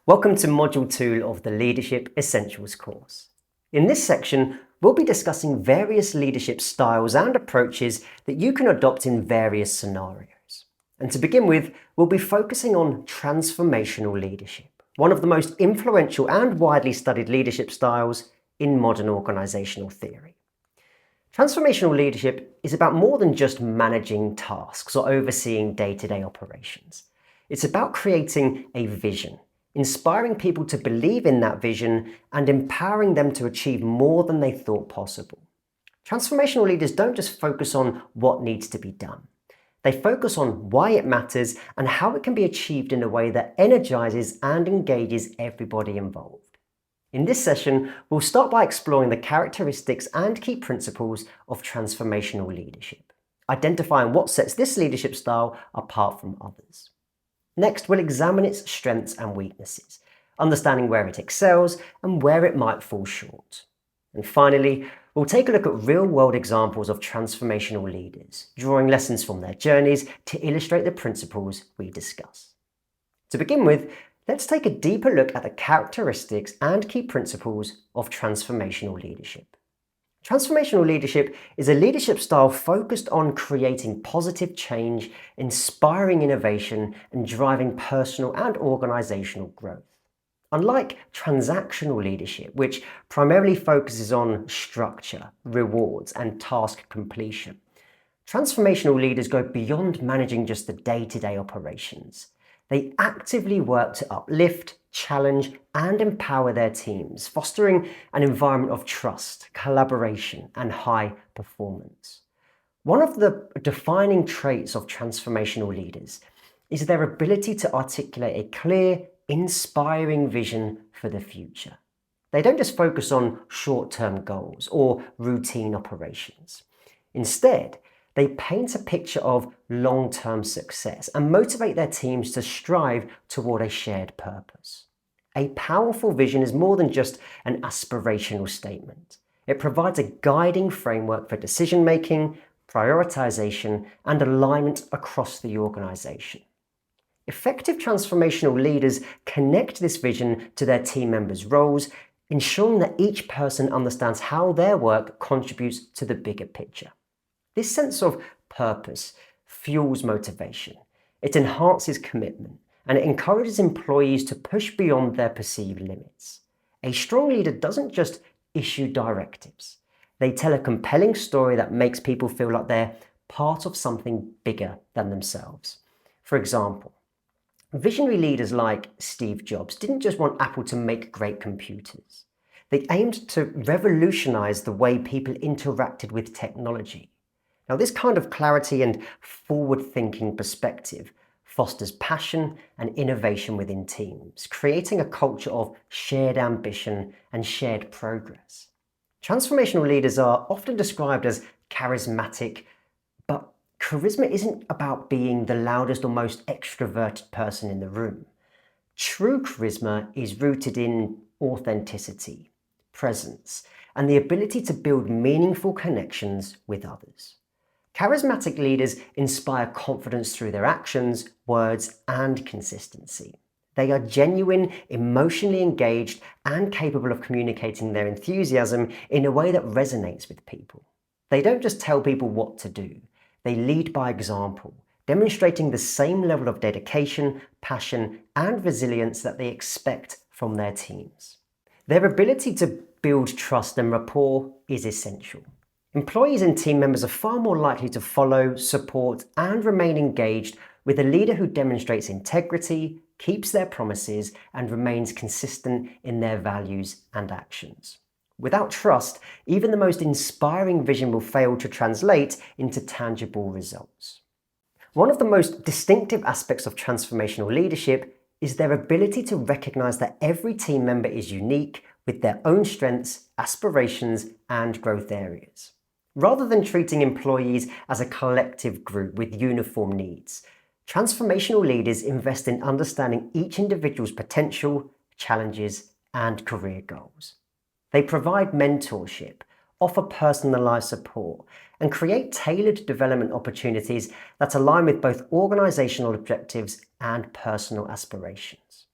Welcome to Module 2 of the Leadership Essentials course. In this section, we'll be discussing various leadership styles and approaches that you can adopt in various scenarios. And to begin with, we'll be focusing on transformational leadership, one of the most influential and widely studied leadership styles in modern organizational theory. Transformational leadership is about more than just managing tasks or overseeing day-to-day operations. It's about creating a vision, inspiring people to believe in that vision and empowering them to achieve more than they thought possible. Transformational leaders don't just focus on what needs to be done. They focus on why it matters and how it can be achieved in a way that energizes and engages everybody involved. In this session, we'll start by exploring the characteristics and key principles of transformational leadership, identifying what sets this leadership style apart from others. Next, we'll examine its strengths and weaknesses, understanding where it excels and where it might fall short. And finally, we'll take a look at real-world examples of transformational leaders, drawing lessons from their journeys to illustrate the principles we discuss. To begin with, let's take a deeper look at the characteristics and key principles of transformational leadership. Transformational leadership is a leadership style focused on creating positive change, inspiring innovation, and driving personal and organizational growth. Unlike transactional leadership, which primarily focuses on structure, rewards, and task completion, transformational leaders go beyond managing just the day-to-day operations. They actively work to uplift, challenge, and empower their teams, fostering an environment of trust, collaboration, and high performance. One of the defining traits of transformational leaders is their ability to articulate a clear, inspiring vision for the future. They don't just focus on short-term goals or routine operations. Instead, they paint a picture of long-term success and motivate their teams to strive toward a shared purpose. A powerful vision is more than just an aspirational statement. It provides a guiding framework for decision-making, prioritization, and alignment across the organization. Effective transformational leaders connect this vision to their team members' roles, ensuring that each person understands how their work contributes to the bigger picture. This sense of purpose fuels motivation. It enhances commitment and it encourages employees to push beyond their perceived limits. A strong leader doesn't just issue directives. They tell a compelling story that makes people feel like they're part of something bigger than themselves. For example, visionary leaders like Steve Jobs didn't just want Apple to make great computers. They aimed to revolutionize the way people interacted with technology. Now, this kind of clarity and forward-thinking perspective fosters passion and innovation within teams, creating a culture of shared ambition and shared progress. Transformational leaders are often described as charismatic, but charisma isn't about being the loudest or most extroverted person in the room. True charisma is rooted in authenticity, presence, and the ability to build meaningful connections with others. Charismatic leaders inspire confidence through their actions, words, and consistency. They are genuine, emotionally engaged, and capable of communicating their enthusiasm in a way that resonates with people. They don't just tell people what to do. They lead by example, demonstrating the same level of dedication, passion, and resilience that they expect from their teams. Their ability to build trust and rapport is essential. Employees and team members are far more likely to follow, support, and remain engaged with a leader who demonstrates integrity, keeps their promises, and remains consistent in their values and actions. Without trust, even the most inspiring vision will fail to translate into tangible results. One of the most distinctive aspects of transformational leadership is their ability to recognize that every team member is unique with their own strengths, aspirations, and growth areas. Rather than treating employees as a collective group with uniform needs, transformational leaders invest in understanding each individual's potential, challenges, and career goals. They provide mentorship, offer personalized support, and create tailored development opportunities that align with both organizational objectives and personal aspirations.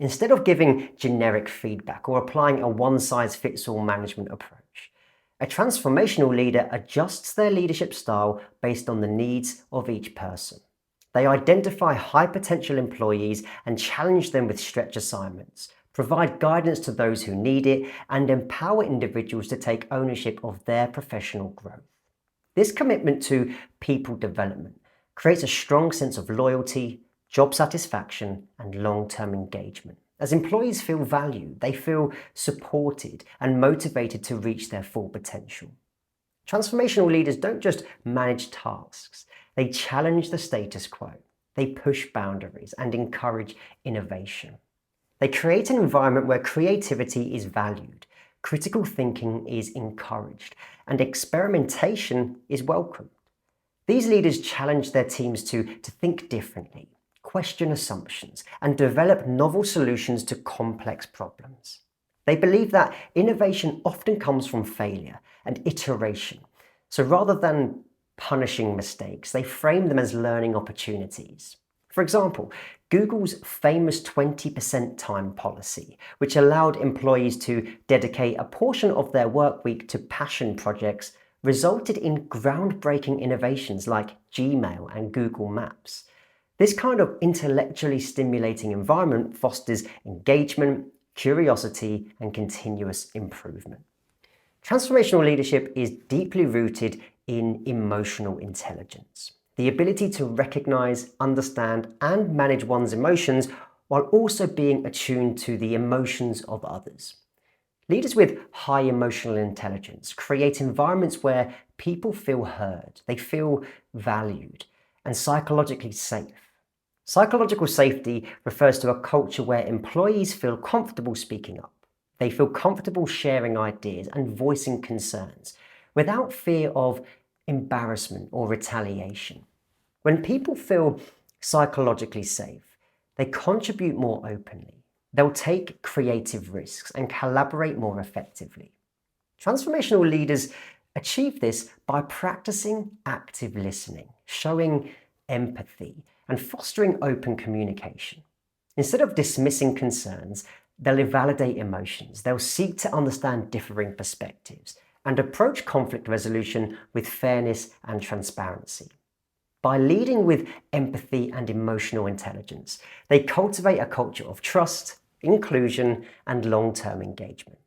Instead of giving generic feedback or applying a one-size-fits-all management approach, a transformational leader adjusts their leadership style based on the needs of each person. They identify high potential employees and challenge them with stretch assignments, provide guidance to those who need it, and empower individuals to take ownership of their professional growth. This commitment to people development creates a strong sense of loyalty, job satisfaction, and long-term engagement. As employees feel valued, they feel supported and motivated to reach their full potential. Transformational leaders don't just manage tasks, they challenge the status quo. They push boundaries and encourage innovation. They create an environment where creativity is valued, critical thinking is encouraged, and experimentation is welcomed. These leaders challenge their teams to think differently, question assumptions, and develop novel solutions to complex problems. They believe that innovation often comes from failure and iteration. So rather than punishing mistakes, they frame them as learning opportunities. For example, Google's famous 20% time policy, which allowed employees to dedicate a portion of their work week to passion projects, resulted in groundbreaking innovations like Gmail and Google Maps. This kind of intellectually stimulating environment fosters engagement, curiosity, and continuous improvement. Transformational leadership is deeply rooted in emotional intelligence, the ability to recognize, understand, and manage one's emotions while also being attuned to the emotions of others. Leaders with high emotional intelligence create environments where people feel heard, they feel valued, and psychologically safe. Psychological safety refers to a culture where employees feel comfortable speaking up. They feel comfortable sharing ideas and voicing concerns without fear of embarrassment or retaliation. When people feel psychologically safe, they contribute more openly. They'll take creative risks and collaborate more effectively. Transformational leaders achieve this by practicing active listening, showing empathy, and fostering open communication. Instead of dismissing concerns, they'll validate emotions, they'll seek to understand differing perspectives, and approach conflict resolution with fairness and transparency. By leading with empathy and emotional intelligence, they cultivate a culture of trust, inclusion, and long-term engagement.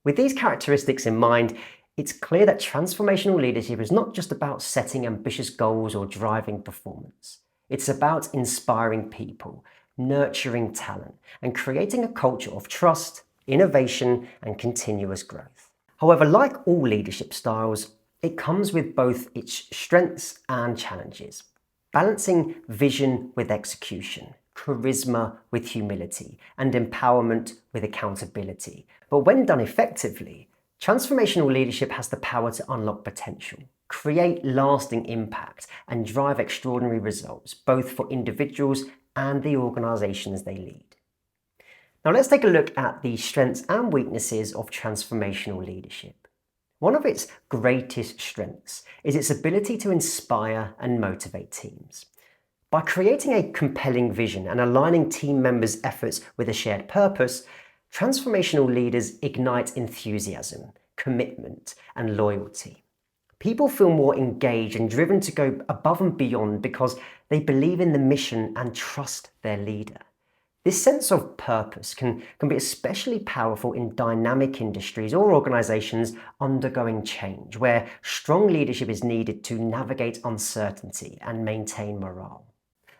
With these characteristics in mind, it's clear that transformational leadership is not just about setting ambitious goals or driving performance. It's about inspiring people, nurturing talent, and creating a culture of trust, innovation, and continuous growth. However, like all leadership styles, it comes with both its strengths and challenges. Balancing vision with execution, charisma with humility, and empowerment with accountability. But when done effectively, transformational leadership has the power to unlock potential, create lasting impact, and drive extraordinary results, both for individuals and the organizations they lead. Now let's take a look at the strengths and weaknesses of transformational leadership. One of its greatest strengths is its ability to inspire and motivate teams. By creating a compelling vision and aligning team members' efforts with a shared purpose, transformational leaders ignite enthusiasm, commitment, and loyalty. People feel more engaged and driven to go above and beyond because they believe in the mission and trust their leader. This sense of purpose can be especially powerful in dynamic industries or organizations undergoing change, where strong leadership is needed to navigate uncertainty and maintain morale.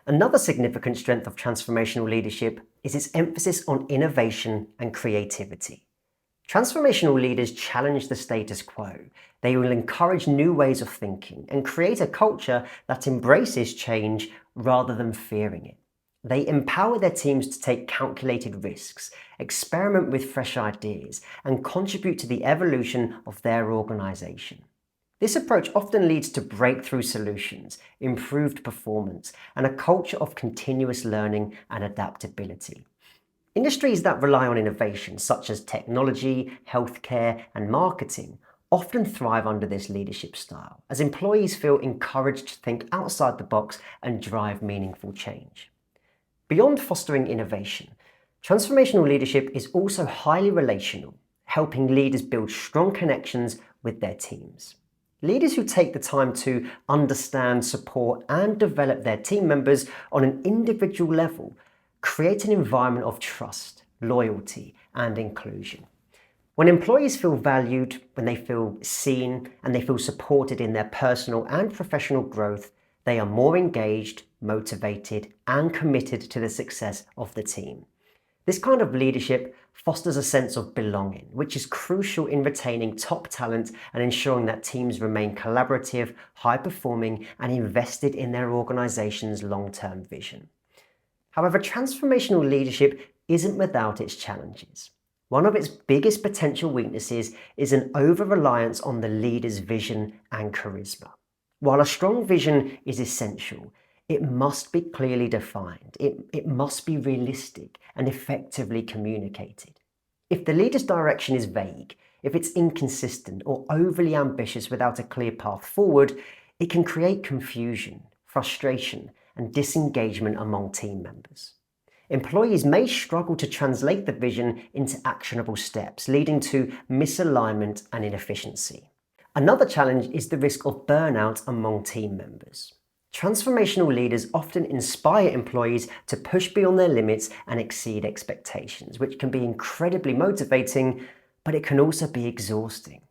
Another significant strength of transformational leadership is its emphasis on innovation and creativity. Transformational leaders challenge the status quo. They will encourage new ways of thinking and create a culture that embraces change rather than fearing it. They empower their teams to take calculated risks, experiment with fresh ideas, and contribute to the evolution of their organization. This approach often leads to breakthrough solutions, improved performance, and a culture of continuous learning and adaptability. Industries that rely on innovation, such as technology, healthcare, and marketing, often thrive under this leadership style, as employees feel encouraged to think outside the box and drive meaningful change. Beyond fostering innovation, Transformational leadership is also highly relational, helping leaders build strong connections with their teams. Leaders who take the time to understand, support, and develop their team members on an individual level create an environment of trust, loyalty, and inclusion. When employees feel valued, when they feel seen, and they feel supported in their personal and professional growth, they are more engaged, motivated, and committed to the success of the team. This kind of leadership fosters a sense of belonging, which is crucial in retaining top talent and ensuring that teams remain collaborative, high-performing, and invested in their organization's long-term vision. However, transformational leadership isn't without its challenges. One of its biggest potential weaknesses is an over-reliance on the leader's vision and charisma. While a strong vision is essential, it must be clearly defined, it must be realistic and effectively communicated. If the leader's direction is vague, if it's inconsistent or overly ambitious without a clear path forward, it can create confusion, frustration, and disengagement among team members. Employees may struggle to translate the vision into actionable steps, leading to misalignment and inefficiency. Another challenge is the risk of burnout among team members. Transformational leaders often inspire employees to push beyond their limits and exceed expectations, which can be incredibly motivating, but it can also be exhausting.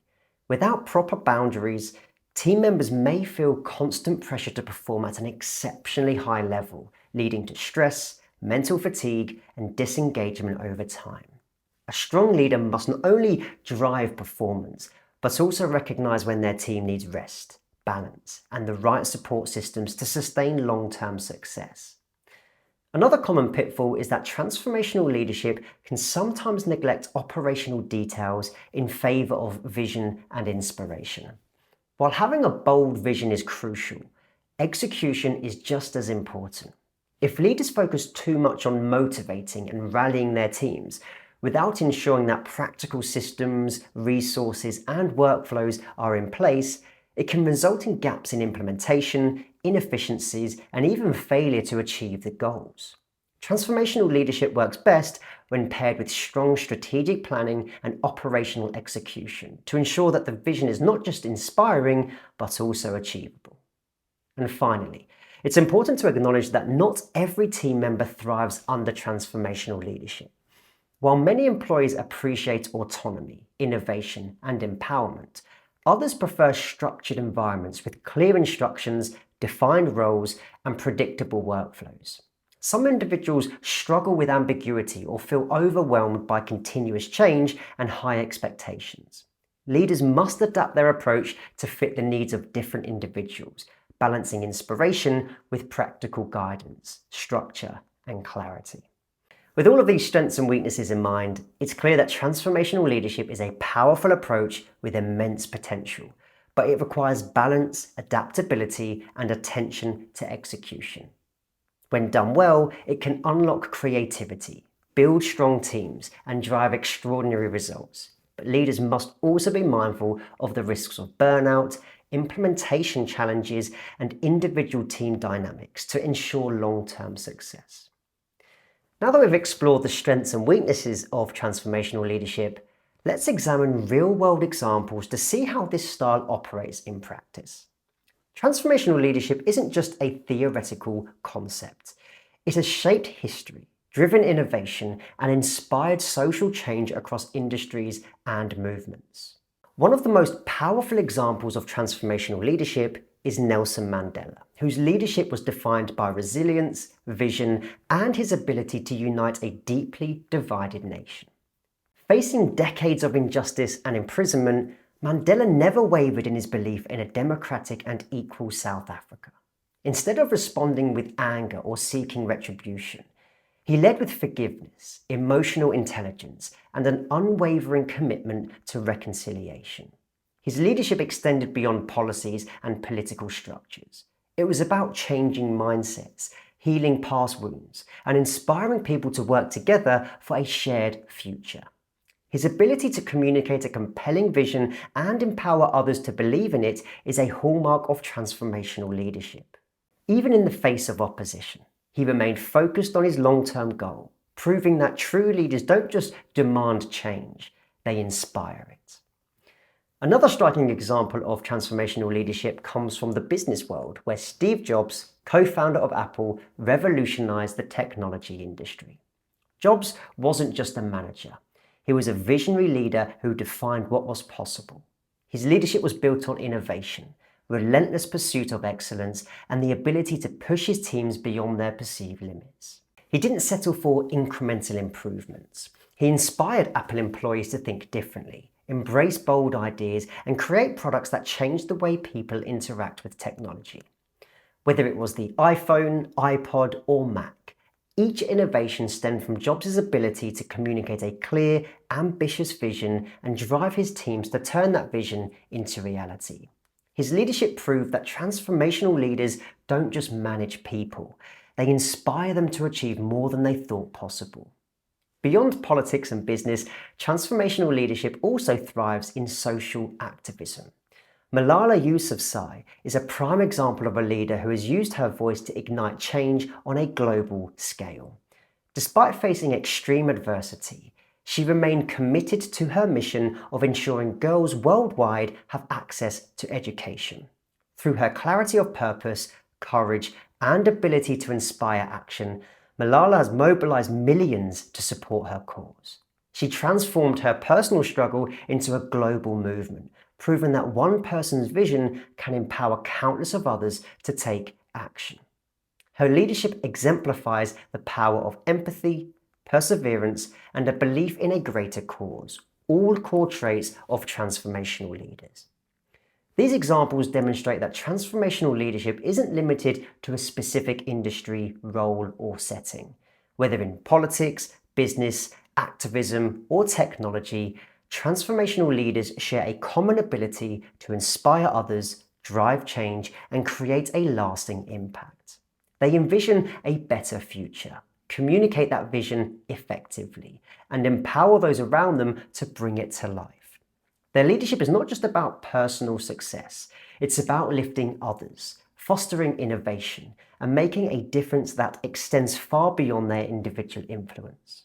Without proper boundaries, team members may feel constant pressure to perform at an exceptionally high level, leading to stress, mental fatigue, and disengagement over time. A strong leader must not only drive performance, but also recognize when their team needs rest, balance, and the right support systems to sustain long-term success. Another common pitfall is that transformational leadership can sometimes neglect operational details in favor of vision and inspiration. While having a bold vision is crucial, execution is just as important. If leaders focus too much on motivating and rallying their teams, without ensuring that practical systems, resources, and workflows are in place, it can result in gaps in implementation, inefficiencies, and even failure to achieve the goals. Transformational leadership works best when paired with strong strategic planning and operational execution to ensure that the vision is not just inspiring, but also achievable. And finally, it's important to acknowledge that not every team member thrives under transformational leadership. While many employees appreciate autonomy, innovation, and empowerment, others prefer structured environments with clear instructions, defined roles, and predictable workflows. Some individuals struggle with ambiguity or feel overwhelmed by continuous change and high expectations. Leaders must adapt their approach to fit the needs of different individuals, balancing inspiration with practical guidance, structure, and clarity. With all of these strengths and weaknesses in mind, it's clear that transformational leadership is a powerful approach with immense potential, but it requires balance, adaptability, and attention to execution. When done well, it can unlock creativity, build strong teams, and drive extraordinary results. But leaders must also be mindful of the risks of burnout, implementation challenges, and individual team dynamics to ensure long-term success. Now that we've explored the strengths and weaknesses of transformational leadership, let's examine real-world examples to see how this style operates in practice. Transformational leadership isn't just a theoretical concept. It has shaped history, driven innovation, and inspired social change across industries and movements. One of the most powerful examples of transformational leadership is Nelson Mandela, whose leadership was defined by resilience, vision, and his ability to unite a deeply divided nation. Facing decades of injustice and imprisonment, Mandela never wavered in his belief in a democratic and equal South Africa. Instead of responding with anger or seeking retribution, he led with forgiveness, emotional intelligence, and an unwavering commitment to reconciliation. His leadership extended beyond policies and political structures. It was about changing mindsets, healing past wounds, and inspiring people to work together for a shared future. His ability to communicate a compelling vision and empower others to believe in it is a hallmark of transformational leadership. Even in the face of opposition, he remained focused on his long-term goal, proving that true leaders don't just demand change, they inspire it. Another striking example of transformational leadership comes from the business world, where Steve Jobs, co-founder of Apple, revolutionized the technology industry. Jobs wasn't just a manager. He was a visionary leader who defined what was possible. His leadership was built on innovation, relentless pursuit of excellence, and the ability to push his teams beyond their perceived limits. He didn't settle for incremental improvements. He inspired Apple employees to think differently, embrace bold ideas, and create products that changed the way people interact with technology. Whether it was the iPhone, iPod, or Mac, each innovation stemmed from Jobs' ability to communicate a clear, ambitious vision and drive his teams to turn that vision into reality. His leadership proved that transformational leaders don't just manage people, they inspire them to achieve more than they thought possible. Beyond politics and business, transformational leadership also thrives in social activism. Malala Yousafzai is a prime example of a leader who has used her voice to ignite change on a global scale. Despite facing extreme adversity, she remained committed to her mission of ensuring girls worldwide have access to education. Through her clarity of purpose, courage, and ability to inspire action, Malala has mobilized millions to support her cause. She transformed her personal struggle into a global movement, proving that one person's vision can empower countless of others to take action. Her leadership exemplifies the power of empathy, perseverance, and a belief in a greater cause, all core traits of transformational leaders. These examples demonstrate that transformational leadership isn't limited to a specific industry, role, or setting. Whether in politics, business, activism, or technology, transformational leaders share a common ability to inspire others, drive change, and create a lasting impact. They envision a better future, communicate that vision effectively, and empower those around them to bring it to life. Their leadership is not just about personal success, it's about lifting others, fostering innovation, and making a difference that extends far beyond their individual influence.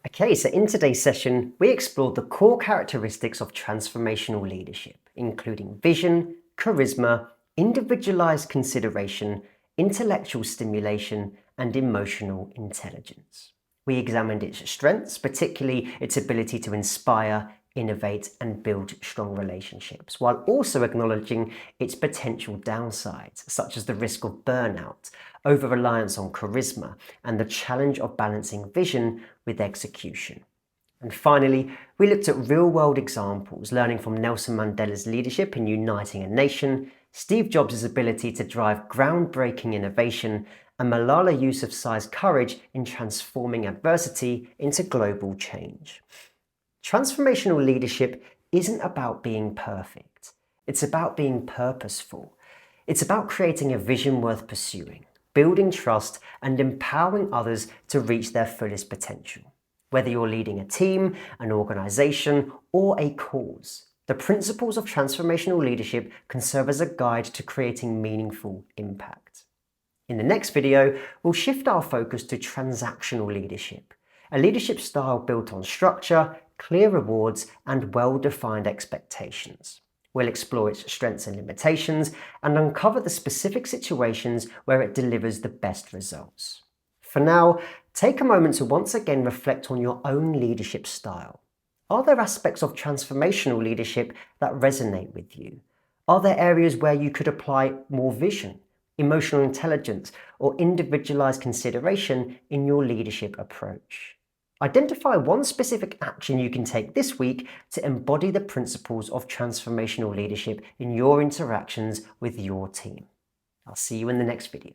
Okay, so in today's session, we explored the core characteristics of transformational leadership, including vision, charisma, individualized consideration, intellectual stimulation, and emotional intelligence. We examined its strengths, particularly its ability to inspire, innovate, and build strong relationships, while also acknowledging its potential downsides, such as the risk of burnout, over-reliance on charisma, and the challenge of balancing vision with execution. And finally, we looked at real-world examples, learning from Nelson Mandela's leadership in uniting a nation, Steve Jobs' ability to drive groundbreaking innovation, and Malala Yousafzai's courage in transforming adversity into global change. Transformational leadership isn't about being perfect. It's about being purposeful. It's about creating a vision worth pursuing, building trust, and empowering others to reach their fullest potential. Whether you're leading a team, an organization, or a cause, the principles of transformational leadership can serve as a guide to creating meaningful impact. In the next video, we'll shift our focus to transactional leadership, a leadership style built on structure, clear rewards, and well-defined expectations. We'll explore its strengths and limitations and uncover the specific situations where it delivers the best results. For now, take a moment to once again reflect on your own leadership style. Are there aspects of transformational leadership that resonate with you? Are there areas where you could apply more vision, emotional intelligence, or individualized consideration in your leadership approach? Identify one specific action you can take this week to embody the principles of transformational leadership in your interactions with your team. I'll see you in the next video.